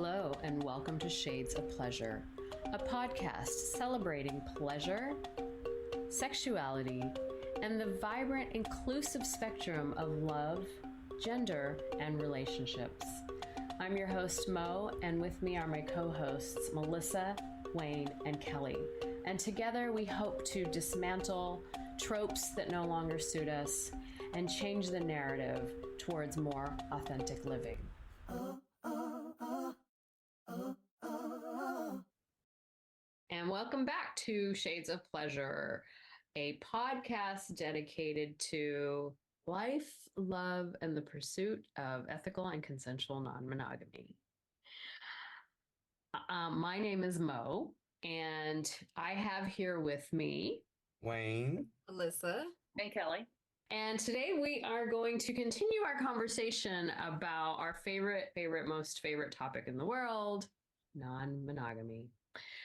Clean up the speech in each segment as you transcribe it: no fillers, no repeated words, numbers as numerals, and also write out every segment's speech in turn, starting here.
Hello, and welcome to Shades of Pleasure, a podcast celebrating pleasure, sexuality, and the vibrant, inclusive spectrum of love, gender, and relationships. I'm your host, Mo, and with me are my co-hosts, Melissa, Wayne, and Kelly. And together we hope to dismantle tropes that no longer suit us and change the narrative towards more authentic living. And welcome back to Shades of Pleasure, a podcast dedicated to life, love, and the pursuit of ethical and consensual non-monogamy. My name is Mo, and I have here with me Wayne, Melissa, and Kelly. And today we are going to continue our conversation about our most favorite topic in the world, non-monogamy.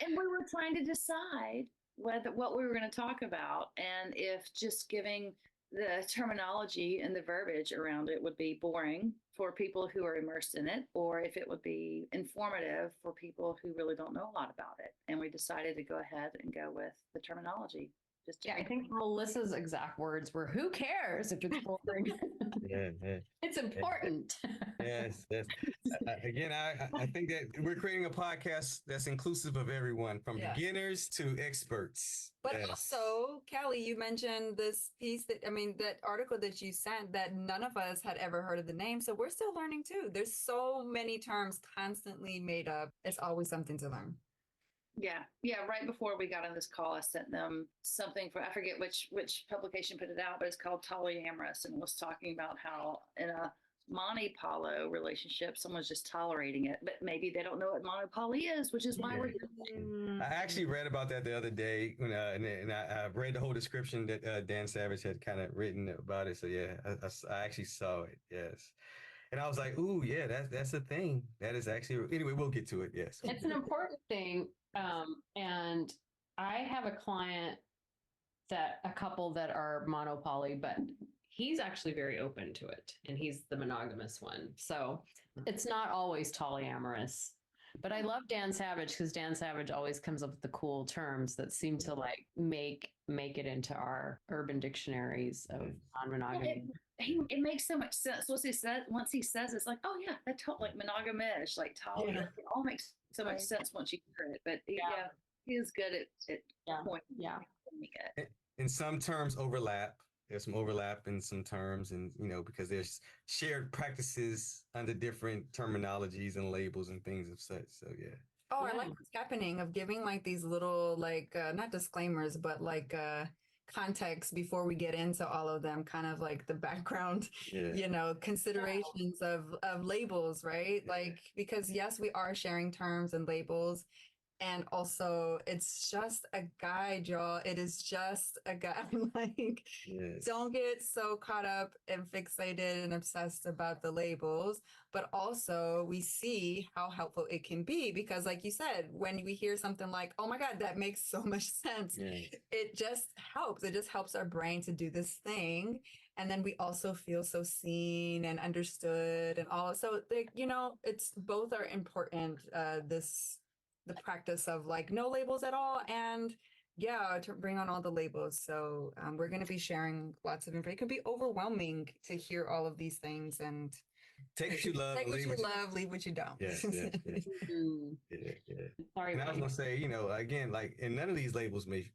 And we were trying to decide what we were going to talk about, and if just giving the terminology and the verbiage around it would be boring for people who are immersed in it, or if it would be informative for people who really don't know a lot about it. And we decided to go ahead and go with the terminology. I think Melissa's exact words were, "Who cares if it's boring?" It's important. Yes. Again, I think that we're creating a podcast that's inclusive of everyone, from beginners to experts. But also, Kelly, you mentioned this piece that article that you sent that none of us had ever heard of the name. So we're still learning too. There's so many terms constantly made up. It's always something to learn. Yeah. Right before we got on this call, I sent them something I forget which publication put it out, but it's called Polyamorous, and was talking about how in a monopoly relationship, someone's just tolerating it, but maybe they don't know what monopoly is, which is why we're doing it. I actually read about that the other day, and I read the whole description that Dan Savage had kind of written about it. So I actually saw it. Yes. And I was like, ooh, yeah, that's a thing. That is actually, anyway, we'll get to it. Yes. It's an important thing. And I have a couple that are monopoly, but he's actually very open to it, and he's the monogamous one. So it's not always polyamorous. But I love Dan Savage, because Dan Savage always comes up with the cool terms that seem to like make it into our urban dictionaries of non-monogamy. It makes so much sense. Once he says it's like, oh yeah, that totally monogamish, like tolerant. Yeah. It all makes so much sense once you hear it. But he is good at pointing it. And some terms overlap. There's some overlap in some terms, and because there's shared practices under different terminologies and labels and things of such. So yeah. Oh, I like what's happening of giving like these little not disclaimers, but context before we get into all of them, kind of like the background, considerations of labels, right? Yeah. Because yes, we are sharing terms and labels. And also, it's just a guide, y'all. It is just a guide. Don't get so caught up and fixated and obsessed about the labels. But also, we see how helpful it can be. Because like you said, when we hear something like, oh my God, that makes so much sense. It just helps. It just helps our brain to do this thing. And then we also feel so seen and understood and all. So, it's both are important, the practice of no labels at all, and to bring on all the labels. So we're going to be sharing lots of information. It can be overwhelming to hear all of these things, and take what you love, leave what you don't. Yes. Yeah. Sorry, and I was going to say, again, and none of these labels may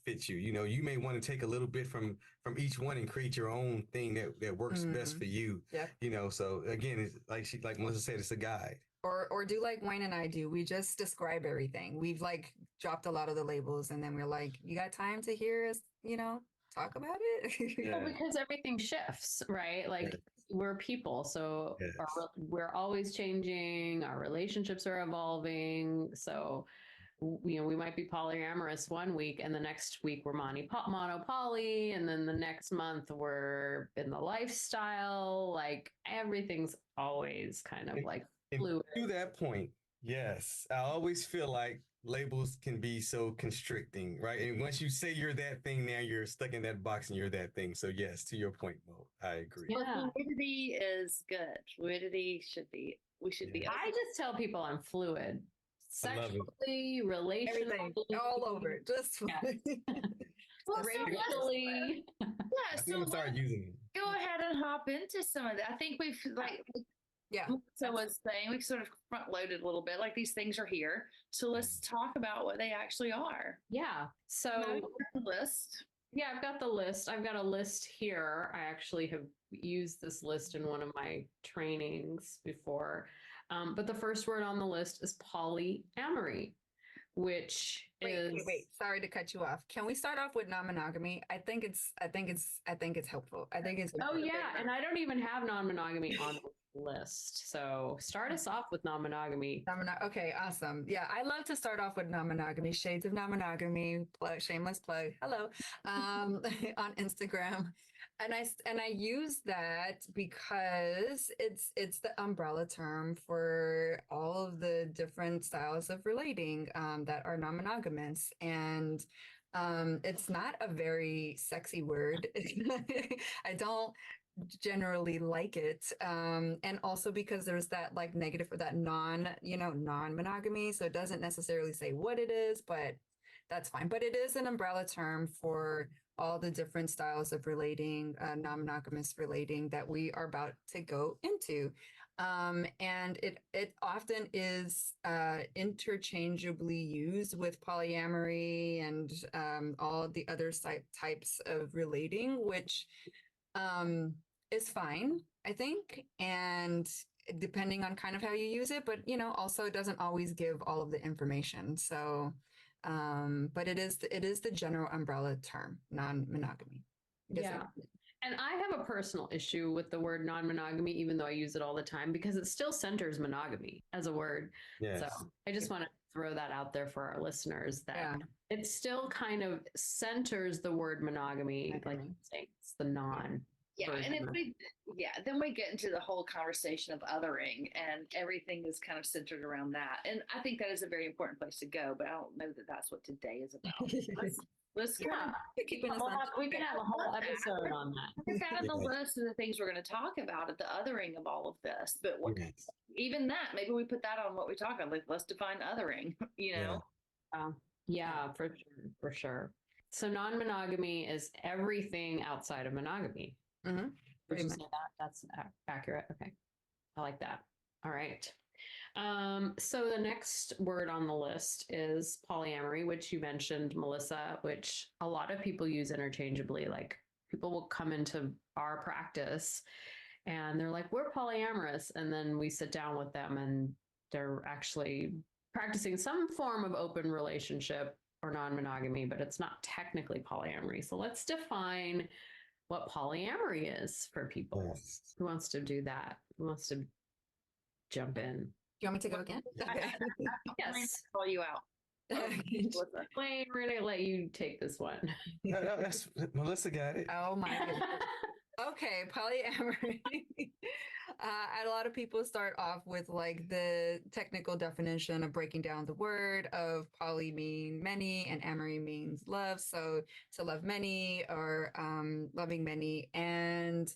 fit you. You may want to take a little bit from each one and create your own thing that works best for you. Yeah. So again, it's like Melissa said, it's a guide. Or do like Wayne and I do. We just describe everything. We've dropped a lot of the labels, and then we're like, you got time to hear us, talk about it? Well, because everything shifts, right? We're people. So we're always changing. Our relationships are evolving. So, we might be polyamorous one week, and the next week we're monopoly. And then the next month we're in the lifestyle. Everything's always kind of fluid. To that point, Yes, I always feel like labels can be so constricting, right? And once you say you're that thing, now you're stuck in that box and you're that thing. So yes, to your point, Mo, I agree. Yeah. Well, fluidity is good. Fluidity should be, we should be Yeah. I just tell people I'm fluid. I love it. Sexually, Everything relationally, all over. Just Yeah. well, so racially. yeah, I think so I'm gonna start let's using it. go ahead and hop into some of that. I think we've like yeah. so was saying, we sort of front loaded a little bit, like these things are here. So let's talk about what they actually are. Yeah. So List. yeah, I've got the list. I've got a list here. I actually have used this list in one of my trainings before. But the first word on the list is polyamory, which is Wait. Sorry to cut you off. Can we start off with non-monogamy? I think it's helpful. I think it's Oh yeah, and I don't even have non-monogamy on the list. So start us off with non-monogamy. Okay, awesome. Yeah, I love to start off with non-monogamy, shades of non-monogamy, plug, shameless plug. Hello, on Instagram, and I use that because it's the umbrella term for all of the different styles of relating that are non-monogamous, and it's not a very sexy word. I don't generally like it, and also because there's that like negative for that non-monogamy, so it doesn't necessarily say what it is, but that's fine. But it is an umbrella term for all the different styles of relating, non-monogamous relating that we are about to go into. And it often is interchangeably used with polyamory and all the other types of relating, which is fine, I think. And depending on kind of how you use it, but also it doesn't always give all of the information. So, but it is the general umbrella term, non-monogamy. Yeah. And I have a personal issue with the word non-monogamy, even though I use it all the time, because it still centers monogamy as a word. Yes. So I just want to throw that out there for our listeners that it still kind of centers the word monogamy, like you say, it's the non. Yeah, and if then we get into the whole conversation of othering, and everything is kind of centered around that. And I think that is a very important place to go, but I don't know that that's what today is about. Let's we can have a whole episode on that. Put that on the list of the things we're going to talk about at the othering of all of this. But even that, maybe we put that on what we talk about. Like, let's define othering. Yeah, for sure. So non-monogamy is everything outside of monogamy. Mm-hmm. Would you say that? That's accurate. Okay. I like that. All right. So the next word on the list is polyamory, which you mentioned, Melissa, which a lot of people use interchangeably. Like people will come into our practice and they're like, we're polyamorous. And then we sit down with them and they're actually practicing some form of open relationship or non-monogamy, but it's not technically polyamory. So let's define what polyamory is for people. Yes. Who wants to do that? Who wants to jump in? Do you want me to go again? Yes. Call you out. Wait, we're going to let you take this one. No, that's Melissa got it. Oh my goodness. Okay, polyamory. A lot of people start off with like the technical definition of breaking down the word of poly mean many and amory means love. So to love many or loving many. And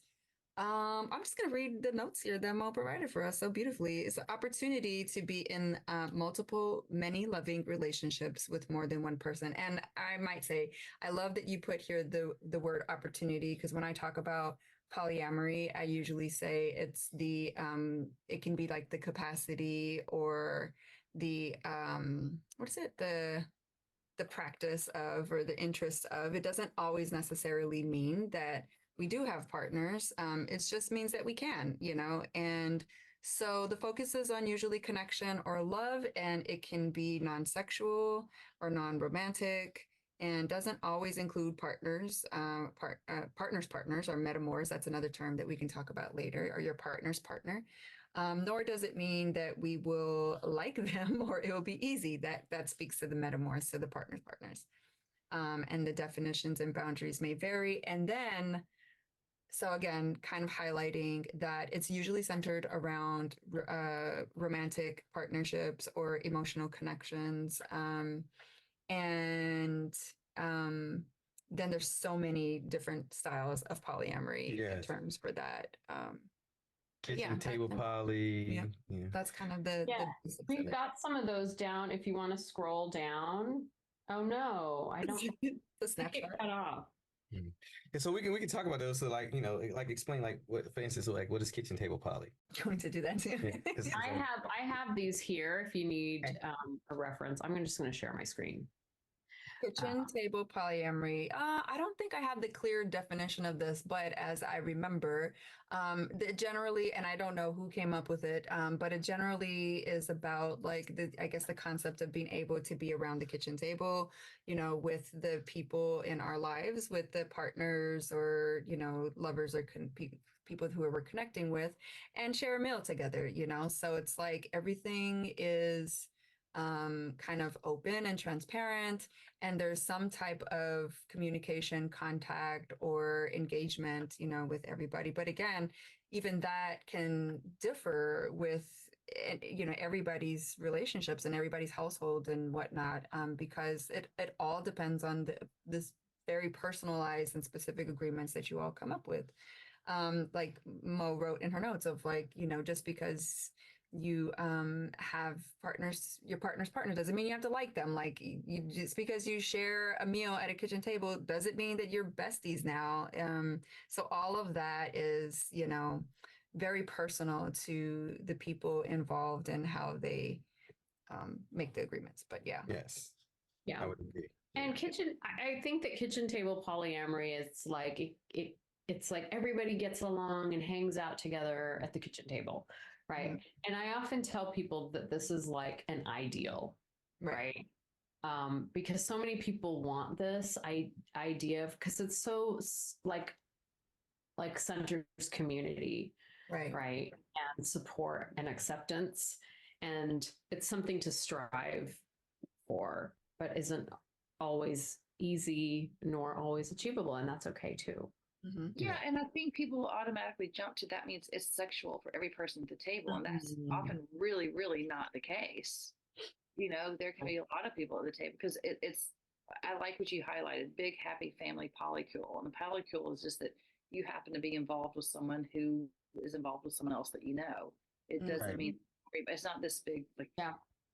I'm just going to read the notes here that Mo provided for us so beautifully. It's an opportunity to be in multiple, many loving relationships with more than one person. And I might say, I love that you put here the word opportunity, because when I talk about polyamory, I usually say it's it can be like the capacity or the, the practice of, or the interest of. It doesn't always necessarily mean that we do have partners. It just means that we can, and so the focus is on usually connection or love, and it can be non-sexual or non-romantic, and doesn't always include partners, partners or metamors. That's another term that we can talk about later, or your partner's partner. Nor does it mean that we will like them or it will be easy. That speaks to the metamors, so the partners. And the definitions and boundaries may vary. And then So again, kind of highlighting that it's usually centered around romantic partnerships or emotional connections. And then there's so many different styles of polyamory Yes. terms for that. Kitchen table poly. Yeah. That's kind of the basics we've of it. got some of those down. If you want to scroll down. Oh no, I don't. The snapshot. Cut off. And so we can talk about those. So like, you know, like explain like what, for instance, like what is kitchen table poly? Going to do that too. I have these here if you need a reference. I'm just going to share my screen. Kitchen table polyamory. I don't think I have the clear definition of this, but as I remember, generally, and I don't know who came up with it, but it generally is about like I guess the concept of being able to be around the kitchen table, you know, with the people in our lives, with the partners or, you know, lovers or people who we're connecting with, and share a meal together, you know? So it's like everything is kind of open and transparent, and there's some type of communication, contact, or engagement, you know, with everybody. But again, even that can differ with, you know, everybody's relationships and everybody's household and whatnot, because it all depends on this very personalized and specific agreements that you all come up with. Like Mo wrote in her notes of like, you know, just because you have partners, your partner's partner doesn't mean you have to like them. Like you just because you share a meal at a kitchen table doesn't mean that you're besties now. So all of that is, you know, very personal to the people involved and how they make the agreements. But yeah. Yes. Yeah. I would agree. And I think that kitchen table polyamory is like it's like everybody gets along and hangs out together at the kitchen table, right? Mm-hmm. And I often tell people that this is like an ideal, right? Because so many people want this idea because it's so like centers community, right? And support and acceptance, and it's something to strive for, but isn't always easy nor always achievable, and that's okay too. Mm-hmm. Yeah, and I think people automatically jump to that means it's sexual for every person at the table, and that's often really, really not the case. You know, there can be a lot of people at the table because it's. I like what you highlighted: big, happy family polycule, and the polycule is just that you happen to be involved with someone who is involved with someone else that you know. It doesn't mean it's not this big like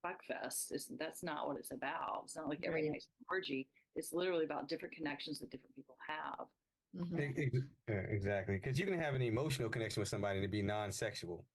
fuck fest. That's not what it's about. It's not like every night's orgy. It's literally about different connections that different people have. Mm-hmm. Exactly, because you can have an emotional connection with somebody and it be non-sexual,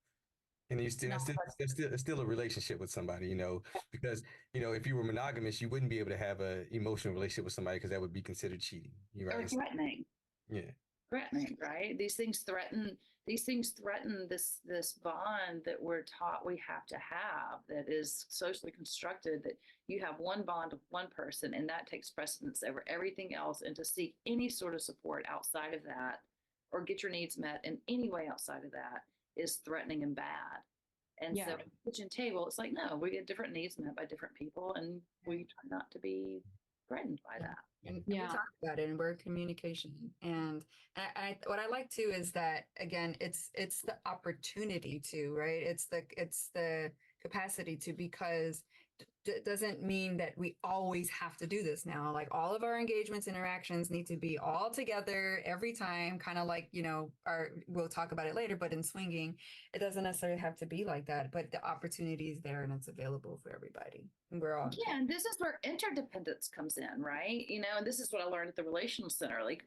and you still it's still a relationship with somebody, you know. Because you know, if you were monogamous, you wouldn't be able to have an emotional relationship with somebody because that would be considered cheating. You're right. Or threatening. Yeah. Threatening, right? These things threaten this bond that we're taught we have to have, that is socially constructed, that you have one bond with one person and that takes precedence over everything else, and to seek any sort of support outside of that or get your needs met in any way outside of that is threatening and bad. And so at the kitchen table, it's like, no, we get different needs met by different people, and we try not to be threatened by that. And we talk about it, and we're communication. And what I like too is that again, it's the opportunity to, right? It's the capacity to, because it doesn't mean that we always have to do this now. Like all of our engagements, interactions need to be all together every time, kind of like, you know, we'll talk about it later, but in swinging, it doesn't necessarily have to be like that, but the opportunity is there and it's available for everybody. And we're all. Yeah. And this is where interdependence comes in, right? You know, and this is what I learned at the Relational Center. Like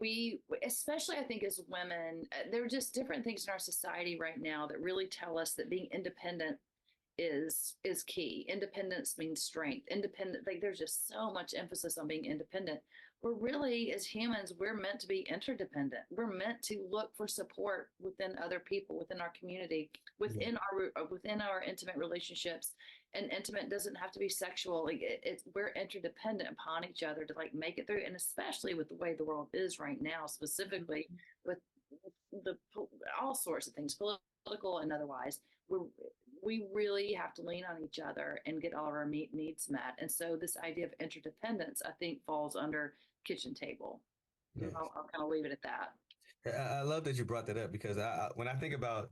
we especially I think as women, there are just different things in our society right now that really tell us that being independent is key. Independence means strength. Independent, like there's just so much emphasis on being independent. We're really, as humans, we're meant to be interdependent. We're meant to look for support within other people, within our community, within our intimate relationships. And intimate doesn't have to be sexual. Like we're interdependent upon each other to like make it through. And especially with the way the world is right now, specifically with the all sorts of things, political and otherwise, we really have to lean on each other and get all of our needs met. And so this idea of interdependence, I think, falls under kitchen table. Yes. I'll kind of leave it at that. I love that you brought that up because when I think about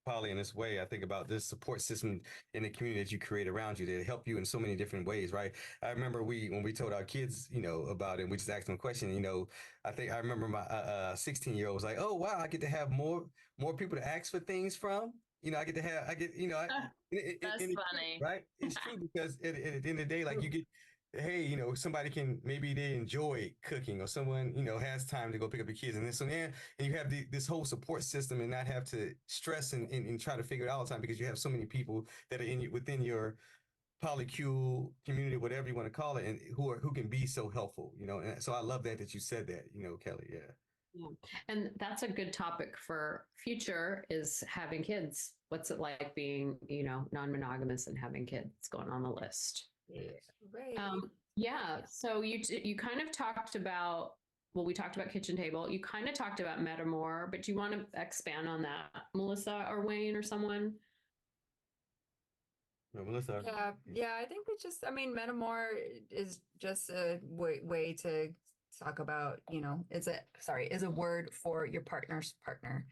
poly in this way, I think about this support system in the community that you create around you that help you in so many different ways, right? I remember when we told our kids, about it, we just asked them a question, I think I remember my 16-year-old was like, "Oh wow, I get to have more people to ask for things from. I get to have, I get, That's it's true, funny. right? It's true because at the end of the day, like you get hey, somebody can maybe they enjoy cooking or someone, has time to go pick up the kids and this and that. And you have this whole support system and not have to stress and try to figure it out all the time because you have so many people that are within your polycule community, whatever you want to call it, and who can be so helpful, And so I love that you said that, Kelly. Yeah. Yeah. And that's a good topic for future is having kids. What's it like being, non-monogamous and having kids going on the list? Yeah. Right. Yeah. So you kind of talked about, well, we talked about kitchen table. You kind of talked about metamor, but do you want to expand on that, Melissa or Wayne or someone? No, Melissa. Yeah, I think it's just, I mean, metamor is just a way to talk about, is a word for your partner's partner.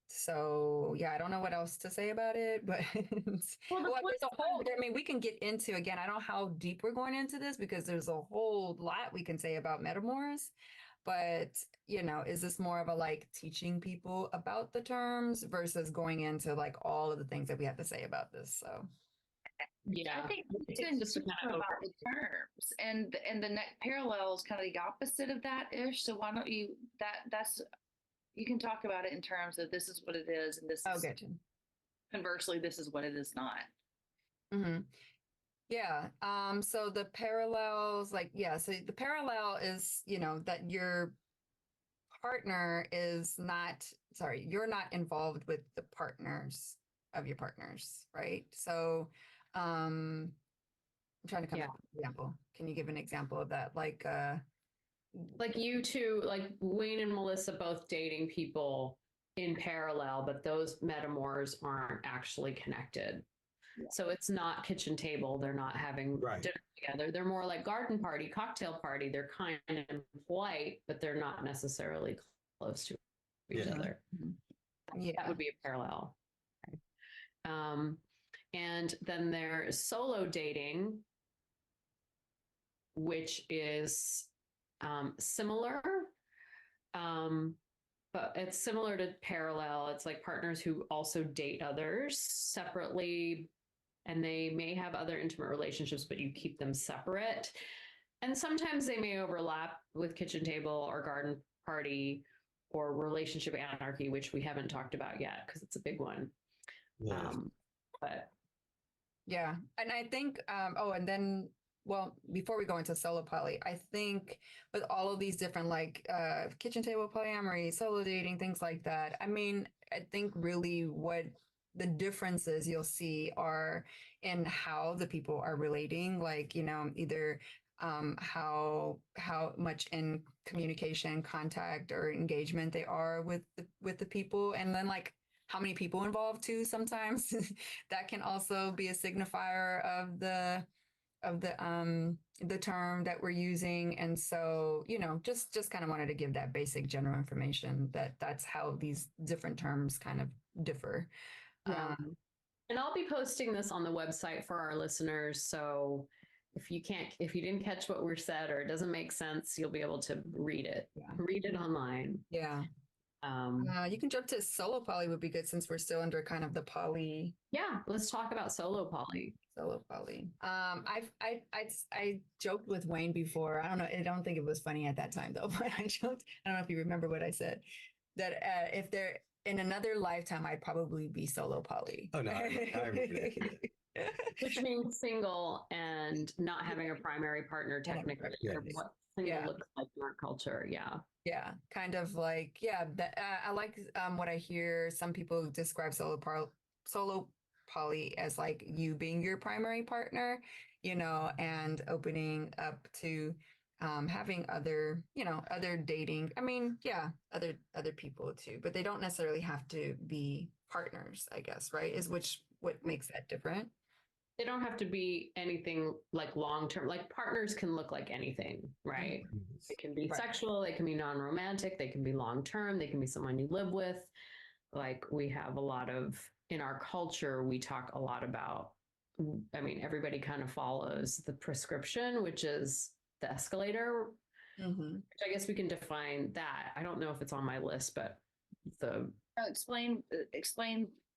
So yeah, I don't know what else to say about it, but Well, there's a whole, I mean, we can get into, again, I don't know how deep we're going into this because there's a whole lot we can say about metamors, but is this more of a like teaching people about the terms versus going into like all of the things that we have to say about this? So yeah, I think it's it's just just about the terms, and the next parallel is kind of the opposite of that ish. So why don't you that's you can talk about it in terms of this is what it is, and this is gotcha. Conversely, this is what it is not. Mm-hmm. Yeah. So the parallels, like, yeah, so the parallel is, that your partner is not, sorry, you're not involved with the partners of your partners, right? So, I'm trying to come up with an example. Can you give an example of that? Like you two, like Wayne and Melissa both dating people in parallel, but those metamors aren't actually connected. So it's not kitchen table. They're not having dinner together. They're more like garden party, cocktail party. They're kind of polite, but they're not necessarily close to each other. Yeah. That would be a parallel. And then there's solo dating, which is similar, but it's similar to parallel. It's like partners who also date others separately, and they may have other intimate relationships, but you keep them separate. And sometimes they may overlap with kitchen table or garden party or relationship anarchy, which we haven't talked about yet because it's a big one. Yes. But yeah, and I think, and then, well, before we go into solo poly, I think with all of these different like kitchen table polyamory, solo dating, things like that, I mean, I think really what the differences you'll see are in how the people are relating, like, either how much in communication, contact, or engagement they are with the people, and then like how many people involved too sometimes that can also be a signifier of the term that we're using. And so, just kind of wanted to give that basic general information that's how these different terms kind of differ. Yeah. And I'll be posting this on the website for our listeners. So if you didn't catch what we're said or it doesn't make sense, you'll be able to read it online. Yeah. You can jump to solo poly would be good since we're still under kind of the poly. Yeah, let's talk about solo poly. Solo poly. I joked with Wayne before. I don't know. I don't think it was funny at that time though, but I joked. I don't know if you remember what I said. That if they're in another lifetime, I'd probably be solo poly. Oh no, I remember that. Which means single and not having a primary partner technically, or what single looks like in our culture. Yeah. Yeah, kind of like, I like what I hear some people describe solo poly as like you being your primary partner, and opening up to having other, other dating. I mean, yeah, other people too, but they don't necessarily have to be partners, I guess, right? What makes that different. they don't have to be anything like long term. Like partners can look like anything, right? They can be sexual, they can be non-romantic, they can be long term, they can be someone you live with. Like we have a lot of in our culture, we talk a lot about, I mean, everybody kind of follows the prescription, which is the escalator. Which I guess we can define that. I don't know if it's on my list, but the explain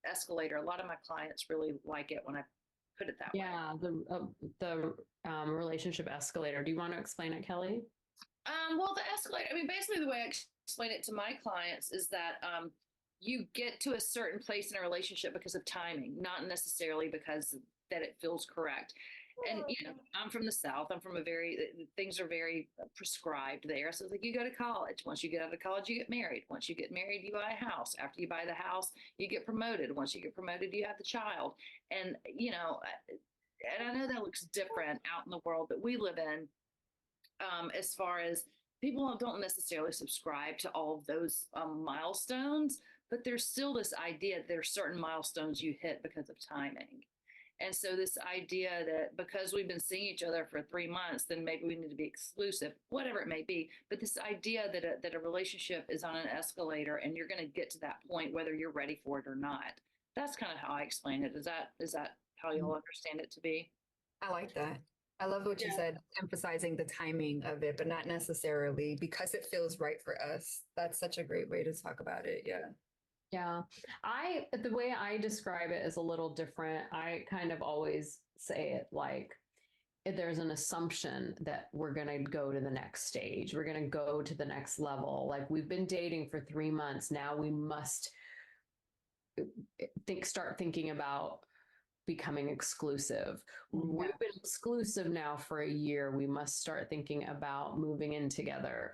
escalator. A lot of my clients really like it when I put it that way. Yeah, the relationship escalator. Do you want to explain it, Kelly? Well, the escalator. I mean, basically, the way I explain it to my clients is that you get to a certain place in a relationship because of timing, not necessarily because that it feels correct. And you know, I'm from the South. I'm from a very things are very prescribed there. So it's like you go to college. Once you get out of college, you get married. Once you get married, you buy a house. After you buy the house, you get promoted. Once you get promoted, you have the child. And you know, and I know that looks different out in the world that we live in. As far as people don't necessarily subscribe to all of those milestones, but there's still this idea that there's certain milestones you hit because of timing. And so this idea that because we've been seeing each other for 3 months, then maybe we need to be exclusive, whatever it may be. But this idea that a relationship is on an escalator and you're going to get to that point, whether you're ready for it or not. That's kind of how I explain it. Is that how you'll understand it to be? I like that. I love what you said, emphasizing the timing of it, but not necessarily because it feels right for us. That's such a great way to talk about it. Yeah. Yeah, the way I describe it is a little different. I kind of always say it like if there's an assumption that we're going to go to the next stage, we're going to go to the next level. Like we've been dating for 3 months. Now we must start thinking about becoming exclusive. We've been exclusive now for a year. We must start thinking about moving in together.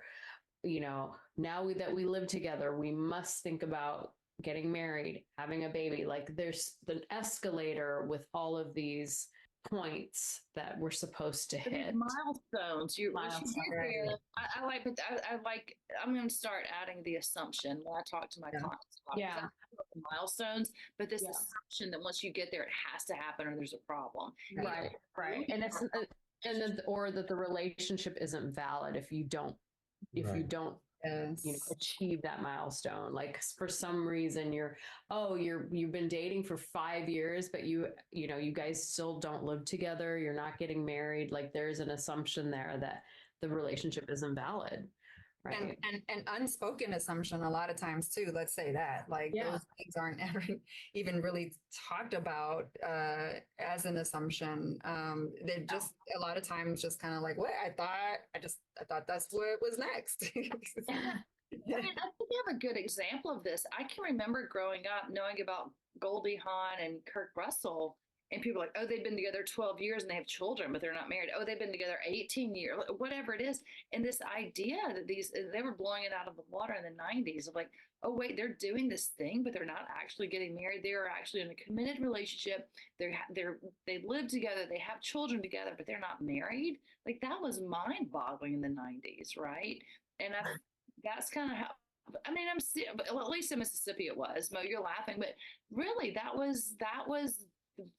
You know, now that we live together, we must think about getting married, having a baby. Like there's the escalator with all of these points that we're supposed to hit. Milestones. I like, but I like, I'm going to start adding the assumption when I talk to my clients. Milestones, but this assumption that once you get there, it has to happen or there's a problem. Right. And it's, or that the relationship isn't valid if you don't achieve that milestone. Like for some reason you've been dating for 5 years, but you guys still don't live together. You're not getting married. Like there's an assumption there that the relationship isn't valid. Right. And unspoken assumption a lot of times too. Let's say that those things aren't ever even really talked about as an assumption. They're just a lot of times just kind of like, what I thought that's what was next. I think you have a good example of this. I can remember growing up knowing about Goldie Hawn and Kurt Russell. And people are like, oh, they've been together 12 years and they have children, but they're not married. Oh, they've been together 18 years, whatever it is. And this idea that they were blowing it out of the water in the 90s of like, oh, wait, they're doing this thing, but they're not actually getting married. They are actually in a committed relationship. They live together. They have children together, but they're not married. Like that was mind boggling in the 90s. Right. And that's kind of how, I mean, well, at least in Mississippi it was. Mo, you're laughing, but really that was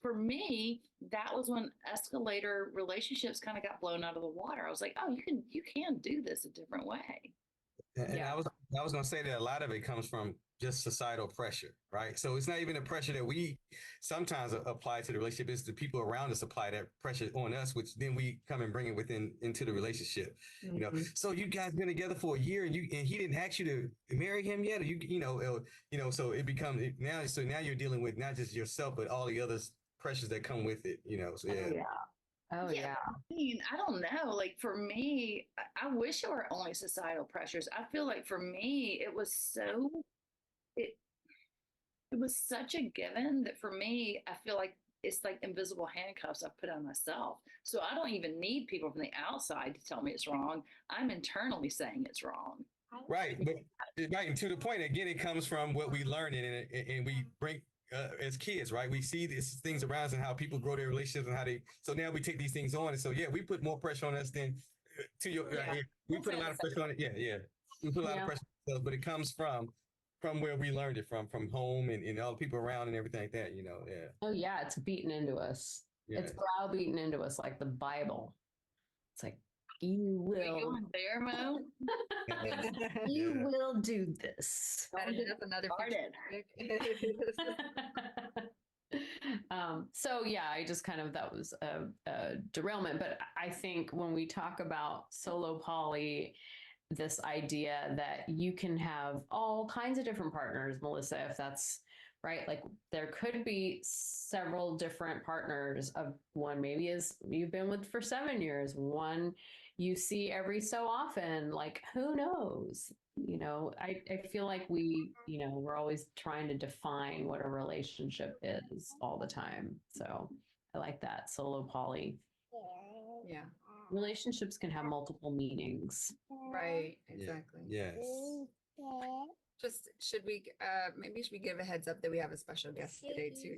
for me, that was when escalator relationships kind of got blown out of the water. I was like, oh, you can do this a different way. And I was going to say that a lot of it comes from just societal pressure, right? So it's not even the pressure that we sometimes apply to the relationship. It's the people around us apply that pressure on us, which then we come and bring it into the relationship. Mm-hmm. You know, so you guys been together for a year and he didn't ask you to marry him yet, or so it becomes now. So now you're dealing with not just yourself, but all the other pressures that come with it. You know, so yeah. Oh, yeah. I mean, I don't know. Like for me, I wish it were only societal pressures. I feel like for me, it was such a given that for me, I feel like it's like invisible handcuffs I've put on myself. So I don't even need people from the outside to tell me it's wrong. I'm internally saying it's wrong. Right. But and to the point, again, it comes from what we learn and we bring as kids, right? We see these things around us and how people grow their relationships and so now we take these things on. And so, we put more pressure on us than we put a lot of pressure on it. Yeah. We put a lot of pressure on ourselves, but it comes from where we learned it from home and all the people around and everything like that, Yeah. Oh yeah. It's beaten into us. It's browbeaten into us like the Bible. It's like, you Are you will. going there, Mo? You will do this. That's another Started. So yeah, I just kind of, that was a derailment. But I think when we talk about solo poly, this idea that you can have all kinds of different partners, Melissa, if that's right. Like there could be several different partners of one, maybe is you've been with for 7 years, one you see every so often, like who knows? I feel like we're always trying to define what a relationship is all the time. So I like that solo poly. Yeah. Relationships can have multiple meanings. Right. Exactly. Yes. Just maybe should we give a heads up that we have a special guest today too?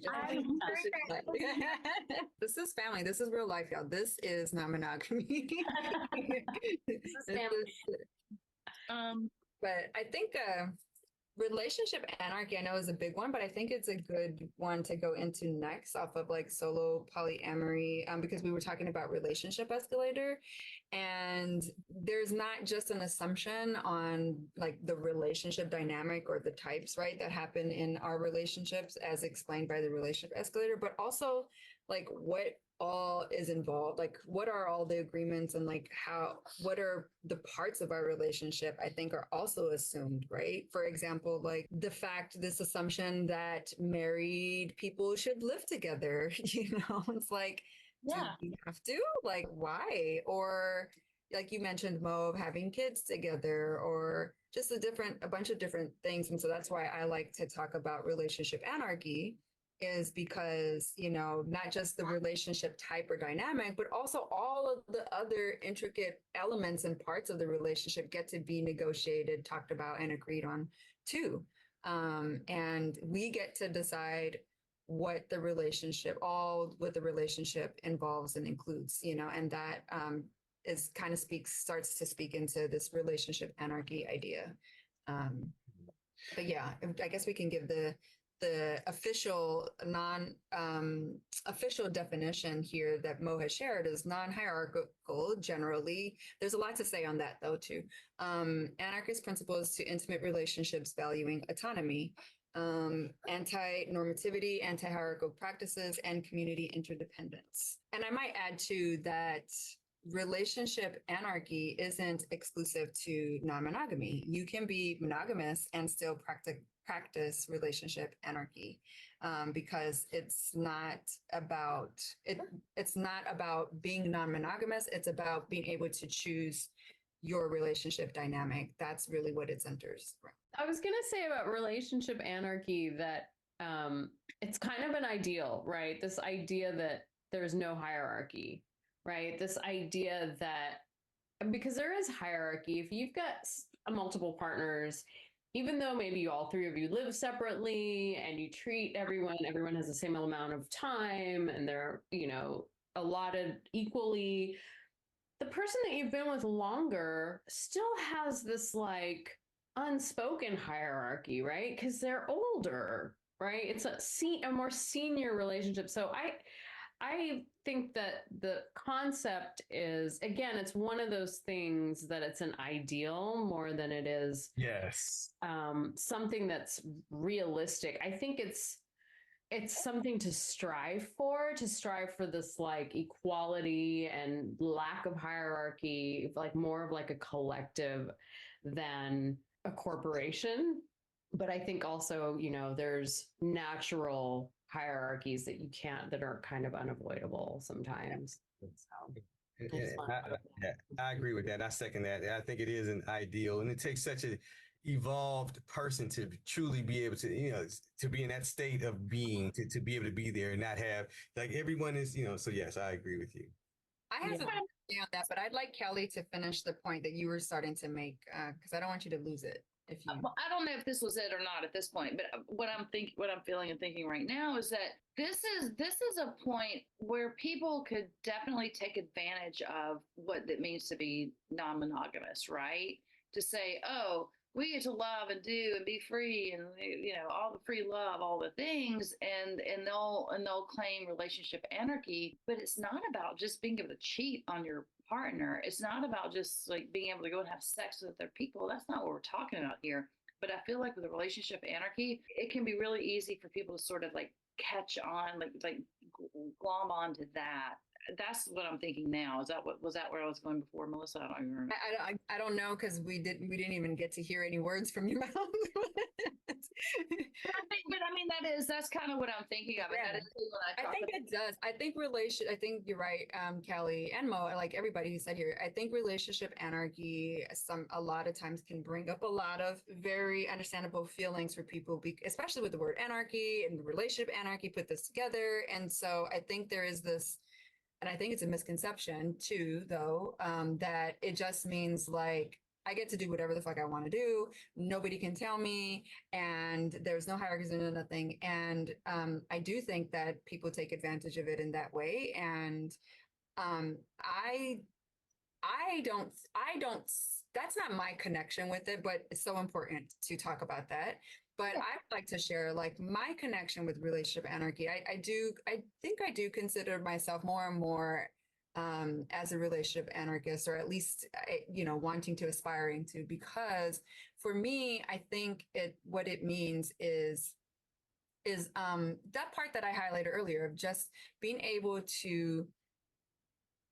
This is family. This is real life, y'all. This is not monogamy. But I think relationship anarchy, I know, is a big one, but I think it's a good one to go into next off of like solo polyamory, because we were talking about relationship escalator, and there's not just an assumption on like the relationship dynamic or the types, right, that happen in our relationships as explained by the relationship escalator, but also like what all is involved, like what are all the agreements and like what are the parts of our relationship I think are also assumed, right? For example, like this assumption that married people should live together, it's like, yeah, do we have to? Like, why? Or like you mentioned, Mo, of having kids together, or just a bunch of different things. And so that's why I like to talk about relationship anarchy, is because, not just the relationship type or dynamic, but also all of the other intricate elements and parts of the relationship get to be negotiated, talked about, and agreed on too. And we get to decide what the relationship involves and includes, and that starts to speak into this relationship anarchy idea. But yeah, I guess we can give the official official definition here that Mo has shared is non-hierarchical. Generally, there's a lot to say on that though too. Anarchist principles to intimate relationships valuing autonomy, anti-normativity, anti-hierarchical practices, and community interdependence. And I might add too that relationship anarchy isn't exclusive to non-monogamy. You can be monogamous and still practice relationship anarchy, because it's not about being non-monogamous. It's about being able to choose your relationship dynamic. That's really what it centers around. I was going to say about relationship anarchy that it's kind of an ideal, right? This idea that there's no hierarchy, right? This idea that, because there is hierarchy, if you've got multiple partners, even though maybe all three of you live separately and you treat everyone has the same amount of time and they're, allotted equally, the person that you've been with longer still has this like unspoken hierarchy, right? Because they're older, right? It's a more senior relationship. So I think that the concept is, again, it's one of those things that it's an ideal more than it is something that's realistic. I think it's something to strive for this like equality and lack of hierarchy, like more of like a collective than a corporation. But I think also, there's natural hierarchies that are kind of unavoidable sometimes. I agree with that. I second that. I think it is an ideal, and it takes such a evolved person to truly be able to, to be in that state of being, to be able to be there and not have like everyone is, so yes, I agree with you. I have to say on that, but I'd like Kelly to finish the point that you were starting to make, because I don't want you to lose it. Well, I don't know if this was it or not at this point, but what I'm feeling and thinking right now is that this is a point where people could definitely take advantage of what it means to be non-monogamous, right? To say, oh, we get to love and do and be free and all the free love, all the things, and they'll claim relationship anarchy. But it's not about just being able to cheat on your partner. It's not about just like being able to go and have sex with other people. That's not what we're talking about here. But I feel like with a relationship anarchy, it can be really easy for people to sort of like catch on, like glom onto that. That's what I'm thinking now. Is that what was that where I was going before, Melissa? I don't even remember. I don't know because we didn't even get to hear any words from your mouth. But I mean that's kind of what I'm thinking of. Yeah. And that is what I think it does. I think I think you're right, Kelly and Mo, like everybody who said here. I think relationship anarchy a lot of times can bring up a lot of very understandable feelings for people, especially with the word anarchy and relationship anarchy put this together. And so I think there is this, and I think it's a misconception too, though, that it just means like I get to do whatever the fuck I want to do. Nobody can tell me, and there's no hierarchies and nothing. And I do think that people take advantage of it in that way. And I don't. That's not my connection with it, but it's so important to talk about that. But I'd like to share like my connection with relationship anarchy. I think I do consider myself more and more as a relationship anarchist, or at least, wanting to aspiring to, because for me, I think what it means is that part that I highlighted earlier of just being able to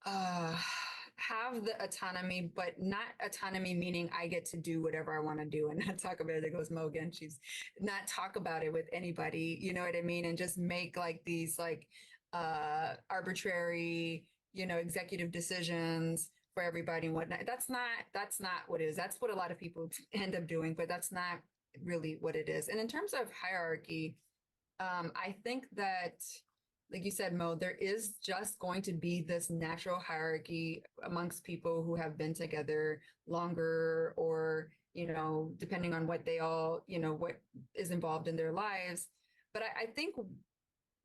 have the autonomy, but not autonomy meaning I get to do whatever I want to do and not talk about it. There goes Mo again. She's not talk about it with anybody, you know what I mean? And just make like these like arbitrary, executive decisions for everybody and whatnot. That's not what it is. That's what a lot of people end up doing, but that's not really what it is. And in terms of hierarchy, I think that, like you said, Mo, there is just going to be this natural hierarchy amongst people who have been together longer, or, depending on what they all, what is involved in their lives. But I think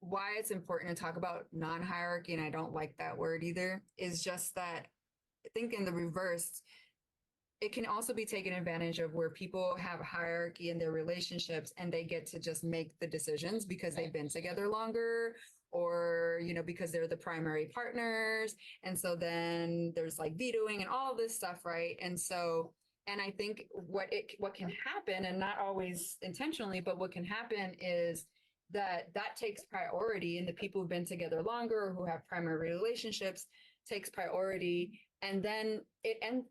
why it's important to talk about non-hierarchy, and I don't like that word either, is just that I think in the reverse, it can also be taken advantage of where people have hierarchy in their relationships and they get to just make the decisions because they've been together longer, or, because they're the primary partners. And so then there's like vetoing and all of this stuff, right? And so, and I think what can happen, and not always intentionally, but what can happen is that takes priority, and the people who've been together longer or who have primary relationships takes priority. And then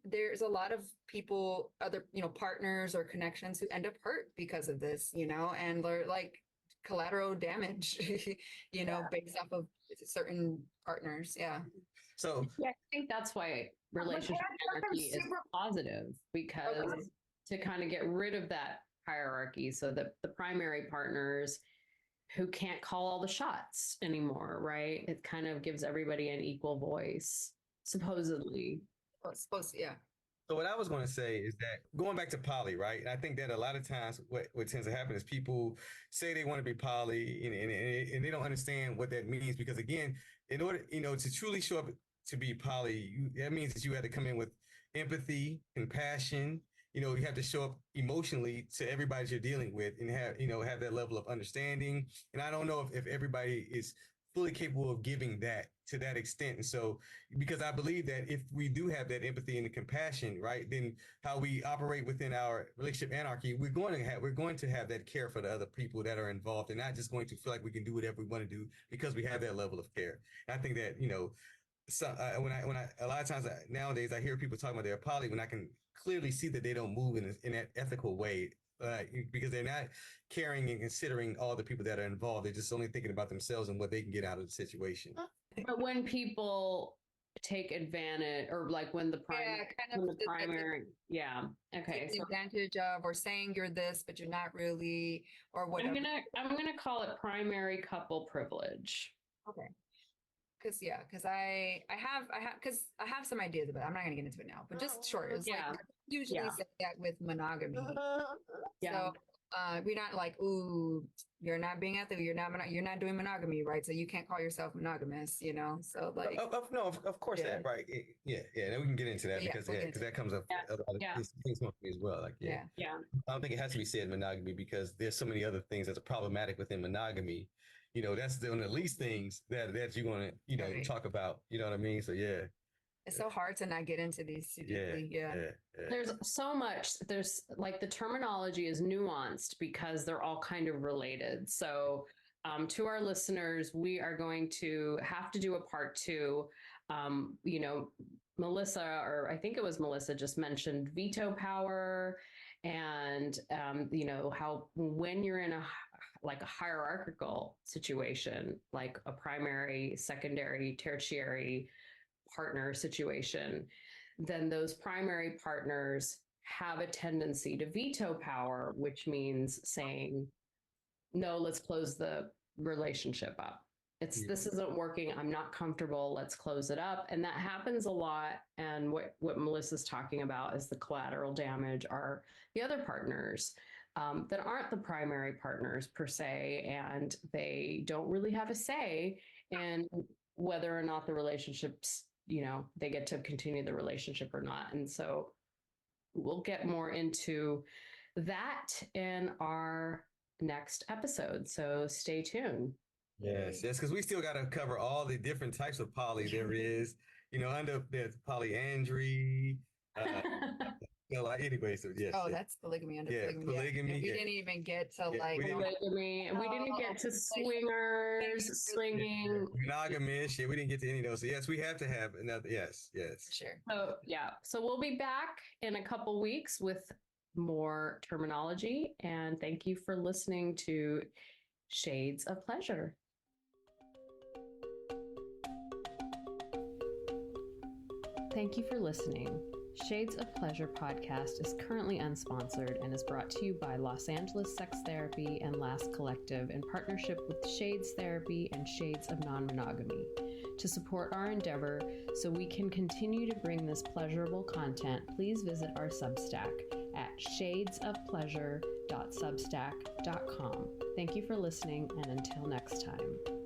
there's a lot of people, other, partners or connections who end up hurt because of this, and they're like collateral damage, based off of certain partners. Yeah. So yeah, I think that's why relationship anarchy is positive, because to kind of get rid of that hierarchy so that the primary partners who can't call all the shots anymore, right? It kind of gives everybody an equal voice, supposedly. Yeah. So what I was going to say is that going back to poly, right? And I think that a lot of times what tends to happen is people say they want to be poly, and they don't understand what that means, because again, in order, to truly show up to be poly, that means that you have to come in with empathy, compassion. You have to show up emotionally to everybody you're dealing with, and have that level of understanding. And I don't know if everybody is fully capable of giving that to that extent. And so, because I believe that if we do have that empathy and the compassion, right, then how we operate within our relationship anarchy, we're going to have that care for the other people that are involved, and not just going to feel like we can do whatever we want to do because we have that level of care. And I think that, so when I a lot of times nowadays I hear people talking about their poly, when I can clearly see that they don't move in that ethical way, because they're not caring and considering all the people that are involved. They're just only thinking about themselves and what they can get out of the situation. But when people take advantage, or like when the primary, yeah, okay, so advantage of, or saying you're this but you're not really, or whatever. I'm gonna call it primary couple privilege. Okay. Because I have some ideas about it. I'm not gonna get into it now, but just short. It's like I usually say that with monogamy. Yeah. So We're not like, ooh, you're not being ethical. You're not doing monogamy, right? So you can't call yourself monogamous, you know? So like, no, of course yeah. that, right? Yeah, yeah. And we can get into that because we'll because that comes up Yeah. a lot of Yeah. things for me as well. Like, yeah. Yeah. I don't think it has to be said monogamy because there's so many other things that's problematic within monogamy. You know, that's one of the least things that you're going to, Right. talk about. You know what I mean? So yeah, It's so hard to not get into these too yeah, deeply. Yeah. There's so much. There's like the terminology is nuanced because they're all kind of related. So, to our listeners, we are going to have to do a part two. Melissa, or I think it was Melissa, just mentioned veto power, and how when you're in a hierarchical situation, like a primary, secondary, tertiary partner situation, then those primary partners have a tendency to veto power, which means saying, no, let's close the relationship up. This isn't working. I'm not comfortable. Let's close it up. And that happens a lot. And what Melissa's talking about is the collateral damage are the other partners that aren't the primary partners per se, and they don't really have a say in whether or not the relationships, they get to continue the relationship or not. And so we'll get more into that in our next episode. So stay tuned. Yes, because we still got to cover all the different types of poly there is. There's polyandry. Anyway, so yes. Oh, yes. that's polygamy under Yeah, polygamy. polygamy. We yeah. didn't even get to polygamy, and we didn't get to swingers, swinging, monogamish. Yeah, we didn't get to any of those. So yes, we have to have another. Yes, yes. For sure. So yeah, so we'll be back in a couple weeks with more terminology. And thank you for listening to Shades of Pleasure. Thank you for listening. Shades of Pleasure podcast is currently unsponsored and is brought to you by Los Angeles Sex Therapy and Last Collective in partnership with Shades Therapy and Shades of Non-Monogamy. To support our endeavor so we can continue to bring this pleasurable content, please visit our Substack at shadesofpleasure.substack.com. Thank you for listening, and until next time.